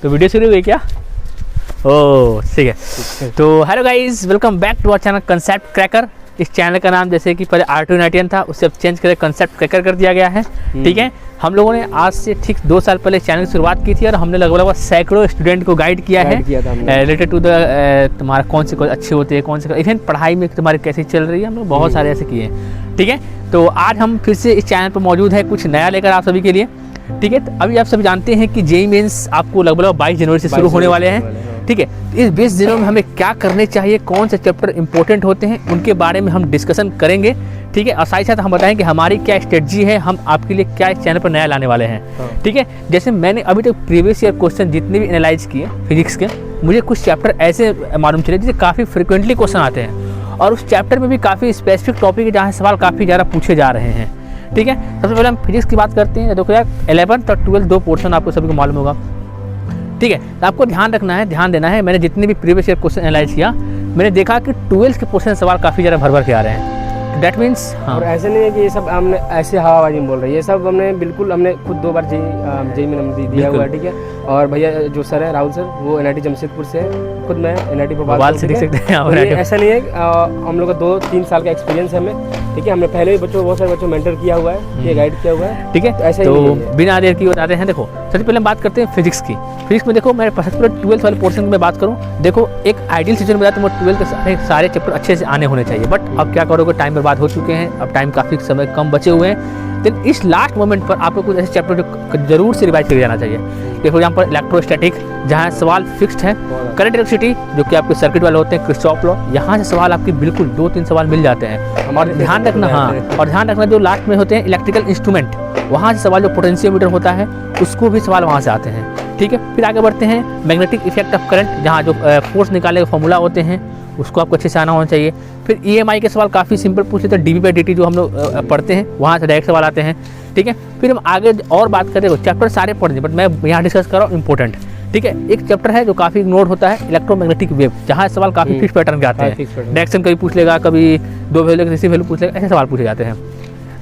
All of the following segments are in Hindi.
तो वीडियो शुरू हुई क्या? ओह ठीक है। तो hello guys, welcome back to our channel concept cracker. इस चैनल का नाम जैसे कि पहले R291 था, उससे अब चेंज करके कंसेप्ट क्रैकर कर दिया गया है। ठीक है, हम लोगों ने आज से ठीक 2 साल पहले चैनल की शुरुआत की थी और हमने लगभग सैकड़ों स्टूडेंट को गाइड किया है रिलेटेड टू द तुम्हारा कौन से कॉलेज अच्छे होते हैं, कौन से इवन पढ़ाई में तुम्हारी कैसी चल रही है, हम लोग बहुत सारे ऐसे किए हैं। ठीक है, तो आज हम फिर से इस चैनल पर मौजूद है कुछ नया लेकर आप सभी के लिए। ठीक है, तो अभी आप सब जानते हैं कि जेईई मेंस आपको लगभग 22 जनवरी से शुरू होने वाले हैं। ठीक है, इस 20 दिनों में हमें क्या करने चाहिए, कौन से चैप्टर इंपॉर्टेंट होते हैं, उनके बारे में हम डिस्कशन करेंगे। ठीक है, और साथ ही साथ हम बताएंगे हमारी क्या स्ट्रेटजी है, हम आपके लिए क्या इस चैनल पर नया लाने वाले हैं। ठीक है, जैसे मैंने अभी तक प्रीवियस ईयर क्वेश्चन जितने भी एनालाइज किए फिजिक्स के, मुझे कुछ चैप्टर ऐसे मालूम चले जिसे काफ़ी फ्रिक्वेंटली क्वेश्चन आते हैं और उस चैप्टर में भी काफ़ी स्पेसिफिक टॉपिक है जहाँ सवाल काफ़ी ज़्यादा पूछे जा रहे हैं। ठीक है, सबसे पहले हम फिजिक्स की बात करते हैं। देखो यार 11th और 12th 2 पोर्शन आपको सभी को मालूम होगा। ठीक है, तो आपको ध्यान रखना है, ध्यान देना है। मैंने जितने भी प्रीवियस ईयर क्वेश्चन एनालाइज किया, मैंने देखा कि 12th के क्वेश्चन सवाल काफ़ी ज़्यादा भर के आ रहे हैं। दैट मीन्स और ऐसे नहीं है कि ये सब हमने ऐसे हवाबाजी में बोल रहे हैं, ये सब हमने बिल्कुल हमने खुद 2 बार जेईई में दिया हुआ है। ठीक है, और भैया जो सर है राहुल सर, वो NIT जमशेदपुर से, खुद मैं NIT भोपाल से। ऐसा नहीं है, हम लोग का 2-3 साल का एक्सपीरियंस है हमें। ठीक है, हमने पहले भी बहुत सारे बच्चों मेंटर किया हुआ है, ये गाइड किया हुआ है। ठीक है, तो ऐसे तो बिना देर की बताते हैं। देखो सबसे पहले हम बात करते हैं फिजिक्स की। फिजिक्स में देखो मैं सबसे पहले 12th वाले पोर्शन में बात करूँ। देखो एक आइडियल सिचुएशन में तुम्हें 12th के सारे चैप्टर अच्छे से आने होने चाहिए, बट अब क्या करोगे, टाइम बर्बाद हो चुके हैं, अब टाइम काफ़ी समय कम बचे हुए हैं। लेकिन इस लास्ट मोमेंट पर आपको कुछ ऐसे चैप्टर जो जरूर से रिवाइज किया जाना चाहिए। फॉर एग्जाम्पल इलेक्ट्रोस्टैटिक, जहाँ सवाल फिक्स्ड है। करंट इलेक्ट्रिसिटी, जो कि आपके सर्किट वाले होते हैं, किरचॉफ लॉ, यहाँ से सवाल आपके बिल्कुल 2-3 सवाल मिल जाते हैं। और ध्यान रखना, और ध्यान रखना जो लास्ट में होते हैं इलेक्ट्रिकल इंस्ट्रूमेंट, वहाँ से सवाल जो पोटेंशियोमीटर होता है उसको भी सवाल वहाँ से आते हैं। ठीक है, फिर आगे बढ़ते हैं मैग्नेटिक इफेक्ट ऑफ करंट, जहाँ जो फोर्स निकालने के फॉर्मूला होते हैं उसको आपको अच्छे से आना होना चाहिए। फिर EMI के सवाल काफ़ी सिंपल पूछ लेते हैं, dV/dt जो हम लोग पढ़ते हैं वहाँ से डायरेक्ट सवाल आते हैं। ठीक है, फिर हम आगे और बात करें, चैप्टर सारे पढ़ते हैं बट मैं यहाँ डिस्कस कर रहा हूँ इंपॉर्टेंट। ठीक है, एक चैप्टर है जो काफ़ी इग्नोर होता है, इलेक्ट्रोमैग्नेटिक वेव, जहाँ सवाल काफ़ी फिक्स पैटर्न के आते हैं। डायरेक्शन कभी पूछ लेगा, कभी 2 वैल्यू तीसरी वैल्यू पूछ लेगा, ऐसे सवाल पूछे जाते हैं।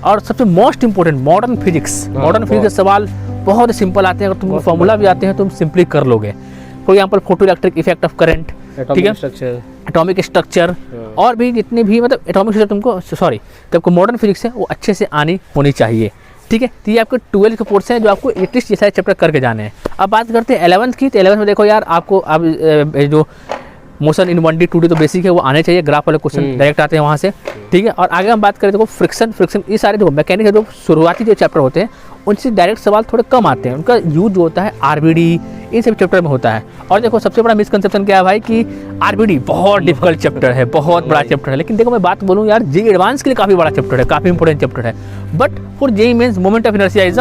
और सबसे most important modern physics, modern physics के सवाल बहुत ही सिंपल आते हैं। अगर तुमको फॉर्मूला भी आते हैं तुम सिंपली कर लोगे। For example photo electric effect of current, ठीक है, एटॉमिक स्ट्रक्चर और भी जितने भी मतलब एटॉमिक स्ट्रक्चर तुमको आपको मॉडर्न फिजिक्स है वो अच्छे से आनी होनी चाहिए। ठीक है, तो ये आपके 12th के कोर्स हैं जो आपको एटलीस्ट ये सारे चैप्टर करके जाने हैं। अब बात करते हैं 11th की। तो 11th में देखो यार आपको अब जो मोशन इन 1D 2D तो बेसिक है वो आने चाहिए, ग्राफ वाले क्वेश्चन डायरेक्ट आते हैं वहाँ से। ठीक है, और आगे हम बात करें देखो फ्रिक्शन, ये सारे जो मैकेनिक्स जो शुरुआती जो चैप्टर होते हैं उनसे डायरेक्ट सवाल थोड़े कम आते हैं, उनका यूज जो होता है RBD इन सब चैप्टर में होता है। और देखो सबसे बड़ा मिसकंसेप्शन क्या है भाई कि RBD बहुत डिफिकल्ट चैप्टर है, बहुत बड़ा चैप्टर है। लेकिन देखो मैं बात बोलूँ यार, जेईई एडवांस के लिए काफ़ी बड़ा चैप्टर है, काफ़ी इंपॉर्टेंट चैप्टर है। But for JEE mains moment of inertia is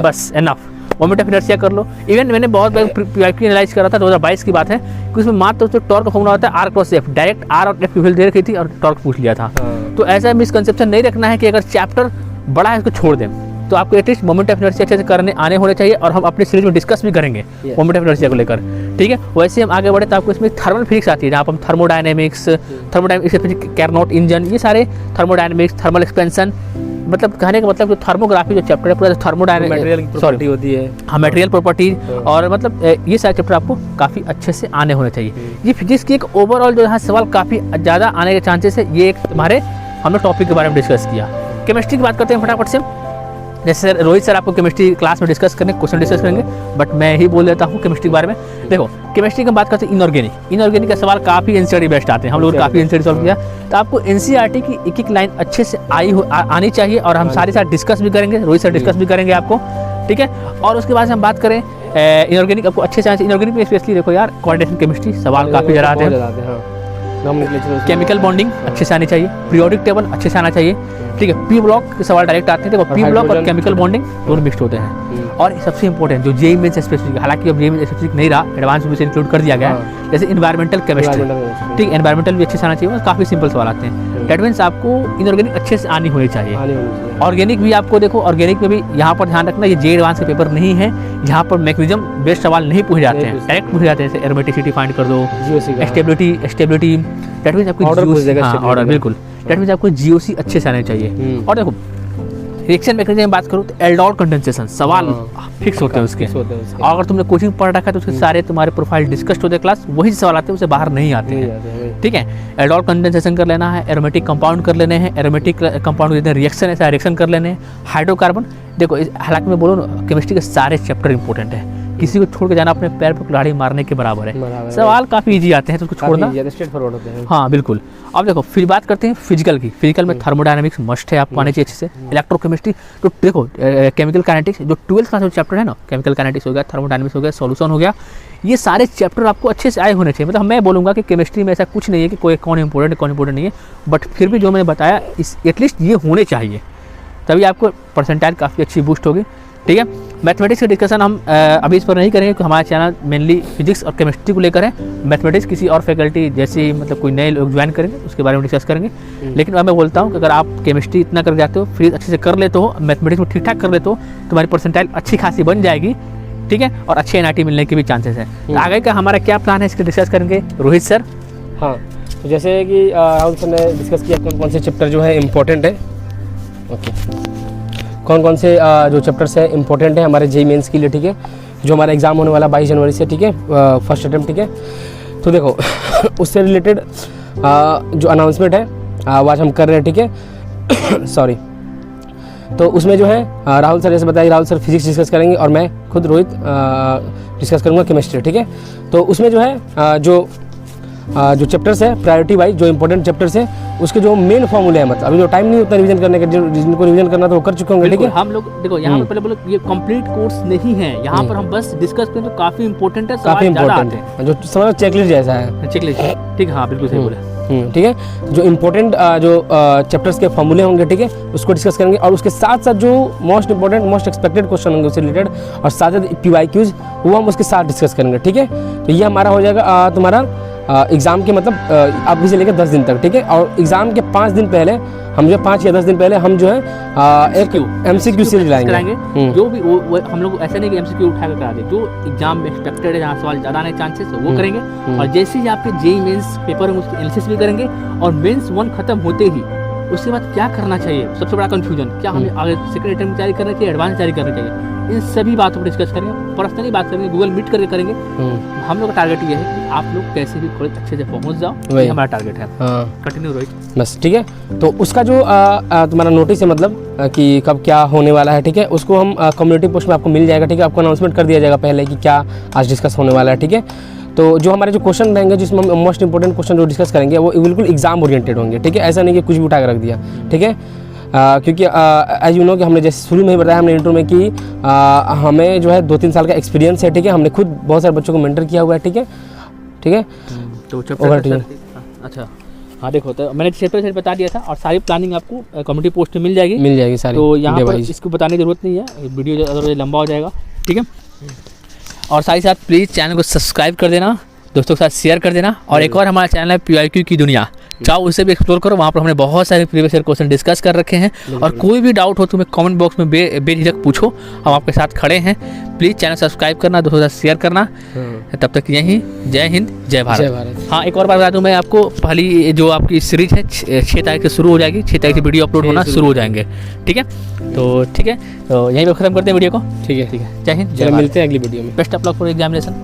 बस एनफ। मोमेंट ऑफ इनर्शिया कर लो। इवन मैंने बहुत बार PIQ एनालाइज करा था, 2022 की बात है, कि उसमें मात्र तो टॉर्क का फॉर्मूला होता है R×F, डायरेक्ट R और F की वैल्यू दे रखी थी और टॉर्क पूछ लिया था। तो ऐसा मिसकंसेप्शन नहीं रखना है कि अगर चैप्टर बड़ा है इसको छोड़ दें, तो आपको एटलीस्ट मोमेंट ऑफ इनर्शिया अच्छे से करने आने होने चाहिए। और हम अपने सीरीज में डिस्कस भी करेंगे मोमेंट ऑफ इनर्शिया को लेकर। ठीक है, वैसे हम आगे बढ़े तो आपको इसमें थर्मल फिजिक्स आती है, जहाँ पर हम थर्मोडायनेमिक्स, कैरनोट इंजन, ये सारे थर्मोडायनेमिक्स, थर्मल एक्सपेंशन, मतलब कहने का मतलब जो थर्मोग्राफी जो चैप्टर है पूरा थर्मोडायनेमिक्स होती है, हाँ मटेरियल प्रॉपर्टी, और मतलब ये सारे चैप्टर आपको काफ़ी अच्छे से आने होने चाहिए। ये फिजिक्स की एक ओवरऑल जो है सवाल काफ़ी ज़्यादा आने के चांसेस है। ये एक तुम्हारे हमने टॉपिक के बारे में डिस्कस किया। केमिस्ट्री की बात करते हैं फटाफट से। जैसे रोहित सर आपको केमिस्ट्री क्लास में डिस्कस करेंगे, क्वेश्चन डिस्कस करेंगे, बट मैं ही बोल देता हूँ केमिस्ट्री के बारे में। देखो केमिस्ट्री की बात करते हैं इनऑर्गेनिक का सवाल काफ़ी एनसीईआरटी बेस्ड आते हैं, हम लोग काफ़ी एनसीईआरटी सॉल्व किया। तो आपको एनसीईआरटी की एक लाइन अच्छे से आनी चाहिए और हम सारे साथ डिस्कस भी करेंगे, रोहित सर डिस्कस भी करेंगे आपको। ठीक है, और उसके बाद हम बात करें इनऑर्गेनिक, आपको अच्छे से इनऑर्गेनिक में स्पेशली देखो यार कोऑर्डिनेशन केमिस्ट्री सवाल काफ़ी ज़्यादा आते हैं। केमिकल बॉन्डिंग अच्छे से आनी चाहिए, पीरियोडिक टेबल अच्छे से आना चाहिए। ठीक है, P ब्लॉक के सवाल डायरेक्ट आते हैं। देखो P ब्लॉक और केमिकल बॉन्डिंग दोनों मिक्स्ड होते हैं। और सबसे इंपॉर्टेंट जो जेईई मेंस स्पेसिफिक, हालांकि अब जेईई मेंस स्पेसिफिक नहीं रहा, एडवांस में से इंक्लूड कर दिया गया है, जैसे इन्वायरमेंटल केमिस्ट्री। ठीक, एनवायरमेंटल भी अच्छे से आना चाहिए, काफ़ी सिंपल सवाल आते हैं। दैट मीन्स आपको इनऑर्गेनिक अच्छे से आनी होनी चाहिए। ऑर्गेनिक भी आपको देखो, ऑर्गेनिक में भी यहाँ पर ध्यान रखना, ये जेईई एडवांस के पेपर नहीं है, यहाँ पर मैकेनिज्म बेस्ड सवाल नहीं पूछे जाते हैं, डायरेक्ट पूछे जाते हैं। जैसे एरोमेटिसिटी फाइंड कर दो, स्टेबिलिटी, दैट मीन्स आपको ऑर्डर, बिल्कुल दैट मीन्स आपको GOC अच्छे से आने चाहिए। और देखो रिएक्शन मैकेनिज्म में बात करूँ तो एल्डोल कंडेंसेशन सवाल फिक्स होते हैं उसके। और अगर तुमने कोचिंग पढ़ रखा है तो उसके सारे तुम्हारे प्रोफाइल डिस्कस्ड होते हैं क्लास, वही सवाल आते हैं, उसे बाहर नहीं आते हैं। ठीक है, एल्डोल कंडेंसेशन कर लेना है, एरोमेटिक कंपाउंड कर लेने हैं, एरोमेटिक कंपाउंड देते हैं रिएक्शन, ऐसा रिएक्शन कर लेने हैं, हाइड्रोकार्बन। देखो हालांकि मैं बोलूँ ना, केमिस्ट्री के सारे चैप्टर इंपॉर्टेंट है, किसी को छोड़ के जाना अपने पैर पर कुल्हाड़ी मारने के बराबर है। सवाल काफ़ी इजी आते हैं तो उसको छोड़ना स्ट्रेट फॉरवर्ड होते हैं। हाँ बिल्कुल। अब देखो फिर बात करते हैं फिजिकल की। फिजिकल में थर्मोडायनामिक्स मस्ट है, आपको आने चाहिए अच्छे से। इलेक्ट्रोकेमिस्ट्री तो देखो केमिकल काइनेटिक्स जो 12th क्लास में चैप्टर है ना, केमिकल काइनेटिक्स हो गया, थर्मोडायनामिक्स हो गया, सॉल्यूशन हो गया, ये सारे चैप्टर आपको अच्छे से आए होने चाहिए। मतलब मैं बोलूँगा कि केमिस्ट्री में ऐसा कुछ नहीं है कि कोई कौन इंपॉर्टेंट है कौन इंपॉर्टेंट नहीं है, बट फिर भी जो मैंने बताया इस एटलीस्ट ये होने चाहिए, तभी आपको परसेंटाइल काफ़ी अच्छी बूस्ट होगी। ठीक है, मैथमेटिक्स का डिस्कशन हम अभी इस पर नहीं करेंगे, क्योंकि हमारा चैनल मेनली फिजिक्स और केमिस्ट्री को लेकर है। मैथमेटिक्स किसी और फैकल्टी जैसे मतलब कोई नए लोग ज्वाइन करेंगे उसके बारे में डिस्कस करेंगे। लेकिन मैं बोलता हूँ कि अगर आप केमिस्ट्री इतना कर जाते हो, फिर अच्छे से कर लेते हो, मैथमेटिक्स में ठीक ठाक कर लेते हो, तुम्हारी परसेंटाइल अच्छी खासी बन जाएगी। ठीक है, और अच्छे NIT मिलने के भी चांसेस हैं। तो आगे का हमारा क्या प्लान है इसके डिस्कस करेंगे रोहित सर। हाँ, तो जैसे कि राहुल सर ने डिस्कस किया कौन कौन से चैप्टर जो है इम्पोर्टेंट है। ओके, कौन कौन से जो चैप्टर्स है इंपॉर्टेंट है हमारे JEE मेंस के लिए। ठीक है, जो हमारा एग्जाम होने वाला 22 जनवरी से। ठीक है, फर्स्ट अटेम्प्ट। ठीक है, तो देखो उससे रिलेटेड जो अनाउंसमेंट है वो आज हम कर रहे हैं। ठीक है सॉरी, तो उसमें जो है राहुल सर जैसे बताइए, राहुल सर फिजिक्स डिस्कस करेंगे और मैं खुद रोहित डिस्कस करूँगा केमिस्ट्री। ठीक है, तो उसमें जो है जो चैप्टर्स है प्रायोरिटी वाइज जो इंपॉर्टेंट चैप्टर्स है उसके जो मेन फॉर्मूले हैं, मतलब अभी जो टाइम नहीं होता रिवीजन करने का, जिनको रिवीजन करना तो वो कर चुके होंगे। ठीक है, हम लोग देखो यहाँ पर पहले बोलो ये कंप्लीट कोर्स नहीं है, यहाँ पर हम बस डिस्कस करें तो काफी इंपॉर्टेंट है, काफी इंपॉर्टेंट है, जो समझो चेकलिस्ट जैसा है। चेकलिस्ट, ठीक है, हाँ बिल्कुल सही बोला। ठीक है, जो इम्पोर्टेंट जो चैप्टर्स के फॉर्मूले होंगे, ठीक है, उसको डिस्कस करेंगे। और उसके साथ साथ जो most important most expected question होंगे उससे रिलेटेड, और साथ साथ PYQs वो हम उसके साथ डिस्कस करेंगे। ठीक है, तो ये हमारा हो जाएगा तुम्हारा एग्ज़ाम के मतलब अभी से लेकर 10 दिन तक। ठीक है, और एग्ज़ाम के 5 दिन पहले हम जो 5 या 10 दिन पहले हम जो है एक MCQ सीरीज लाएंगे। जो भी वो हम लोग ऐसा नहीं कि MCQ उठा कर करा दे, जो एग्जाम में एक्सपेक्टेड है, जहाँ सवाल ज़्यादा आने के चांसेस है वो करेंगे। और जैसे ही आपके JEE मेंस पेपर होंगे उसकी एनालिसिस भी करेंगे। और मेंस 1 खत्म होते ही उसके बाद क्या करना चाहिए, सबसे बड़ा कंफ्यूजन, क्या हमें आगे सेकंड अटेम्प्ट की तैयारी करना चाहिए, एडवांस तैयारी करनी चाहिए, इन सभी बातों पर डिस्कस करेंगे। पर्सनली बात करेंगे, गूगल मीट करके करेंगे। हम लोग का टारगेट ये है कि आप लोग कैसे भी कॉलेज अच्छे से पहुंच जाओ, ये हमारा टारगेट है। कंटिन्यू रोहित। बस ठीक है, तो उसका जो तुम्हारा नोटिस है मतलब कि कब क्या होने वाला है, ठीक है, उसको हम कम्युनिटी पोस्ट में आपको मिल जाएगा। ठीक है, आपको अनाउंसमेंट कर दिया जाएगा पहले कि क्या आज डिस्कस होने वाला है। ठीक है, तो जो हमारे जो क्वेश्चन रहेंगे जिसमें हम मोस्ट इंपॉर्टेंट क्वेश्चन जो डिस्कस करेंगे वो बिल्कुल एग्जाम ओरिएंटेड होंगे। ठीक है, ऐसा नहीं कि कुछ भी उठा कर रख दिया। ठीक है, क्योंकि एज यू नो कि हमने जैसे शुरू में ही बताया हमने इंट्रो में कि हमें जो है 2-3 साल का एक्सपीरियंस है। ठीक है, हमने खुद बहुत सारे बच्चों को मेंटर किया हुआ है। ठीक है, ठीक है, तो चैप्टर अच्छा हाँ देखो, तो मैंने चैप्टर से बता दिया था और सारी प्लानिंग आपको कम्युनिटी पोस्ट में मिल जाएगी सारी। तो यहाँ पर इसको बताने की जरूरत नहीं है, वीडियो अदरवाइज लंबा हो जाएगा। ठीक है, और साथ ही साथ प्लीज़ चैनल को सब्सक्राइब कर देना, दोस्तों के साथ शेयर कर देना। और एक और हमारा चैनल है PYQ की दुनिया, चाहो उसे भी एक्सप्लोर करो, वहाँ पर हमने बहुत सारे प्रीवियस ईयर क्वेश्चन डिस्कस कर रखे हैं। और कोई भी डाउट हो तो तुम्हें कमेंट बॉक्स में बेझिझक पूछो, हम आपके साथ खड़े हैं। प्लीज़ चैनल सब्सक्राइब करना, दोस्तों के साथ शेयर करना। तब तक यही जय हिंद जय भारत। हाँ, एक और बात बता दूँ मैं आपको, पहली जो आपकी सीरीज है 6 तारीख से शुरू हो जाएगी, 6 तारीख से वीडियो अपलोड होना शुरू हो जाएंगे। ठीक है, तो ठीक है, तो यहीं पर खत्म करते हैं वीडियो को। ठीक है, जय हिंद जय भारत। मिलते हैं अगली वीडियो में। Best of luck for examination.